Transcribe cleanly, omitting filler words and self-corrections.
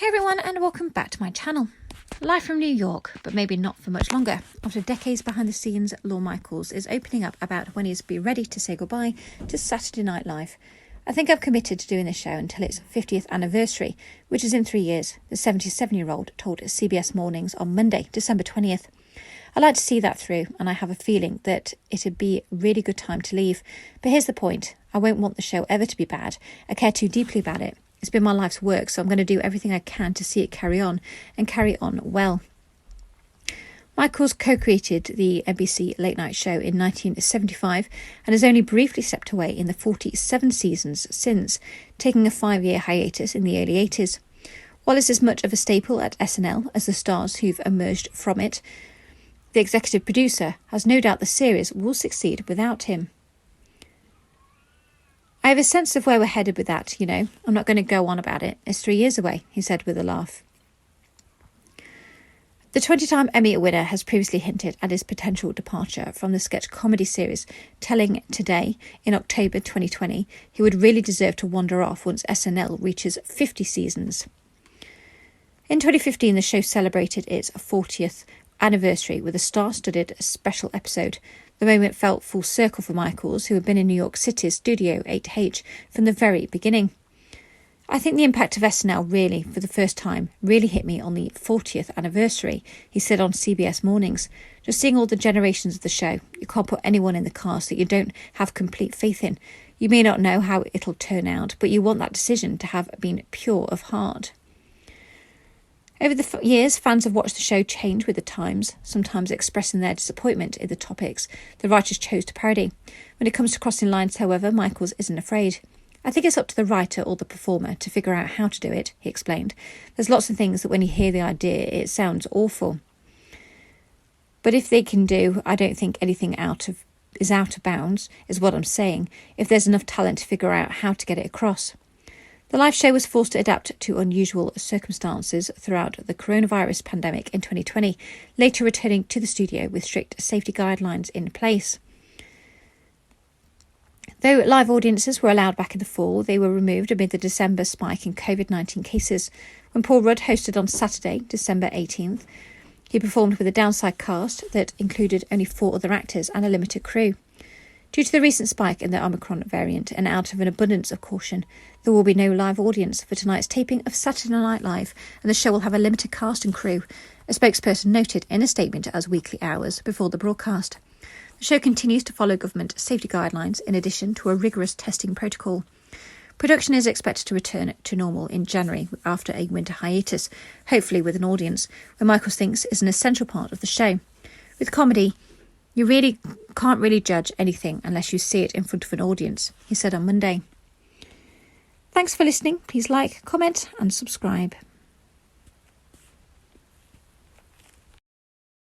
Hey everyone, and welcome back to my channel. Live from New York, but maybe not for much longer. After decades behind the scenes, Lorne Michaels is opening up about when he's be ready to say goodbye to Saturday Night Live. I think I've committed to doing this show until its 50th anniversary, which is in 3 years, the 77-year-old told CBS Mornings on Monday, December 20th. I like to see that through, and I have a feeling that it'd be a really good time to leave. But here's the point. I won't want the show ever to be bad. I care too deeply about it. It's been my life's work, so I'm going to do everything I can to see it carry on, and carry on well. Michaels co-created the NBC late night show in 1975 and has only briefly stepped away in the 47 seasons since, taking a 5-year hiatus in the early 80s. While it's as much of a staple at SNL as the stars who've emerged from it, the executive producer has no doubt the series will succeed without him. I have a sense of where we're headed with that, I'm not going to go on about it. It's 3 years away, he said with a laugh. The 20-time Emmy winner has previously hinted at his potential departure from the sketch comedy series, telling Today in October 2020 he would really deserve to wander off once SNL reaches 50 seasons. In 2015, the show celebrated its 40th anniversary with a star-studded special episode. The moment felt full circle for Michaels, who had been in New York City's Studio 8H from the very beginning. I think the impact of SNL really, for the first time, really hit me on the 40th anniversary, he said on CBS Mornings. Just seeing all the generations of the show, you can't put anyone in the cast that you don't have complete faith in. You may not know how it'll turn out, but you want that decision to have been pure of heart. Over the years, fans have watched the show change with the times, sometimes expressing their disappointment in the topics the writers chose to parody. When it comes to crossing lines, however, Michaels isn't afraid. I think it's up to the writer or the performer to figure out how to do it, he explained. There's lots of things that when you hear the idea, it sounds awful. But if they can do, I don't think anything is out of bounds, is what I'm saying, if there's enough talent to figure out how to get it across. The live show was forced to adapt to unusual circumstances throughout the coronavirus pandemic in 2020, later returning to the studio with strict safety guidelines in place. Though live audiences were allowed back in the fall, they were removed amid the December spike in COVID-19 cases. When Paul Rudd hosted on Saturday, December 18th, he performed with a downside cast that included only 4 other actors and a limited crew. Due to the recent spike in the Omicron variant and out of an abundance of caution, there will be no live audience for tonight's taping of Saturday Night Live, and the show will have a limited cast and crew, a spokesperson noted in a statement as weekly hours before the broadcast. The show continues to follow government safety guidelines in addition to a rigorous testing protocol. Production is expected to return to normal in January after a winter hiatus, hopefully with an audience, where Michaels thinks is an essential part of the show. With comedy, you really can't really judge anything unless you see it in front of an audience, he said on Monday. Thanks for listening. Please like, comment and subscribe.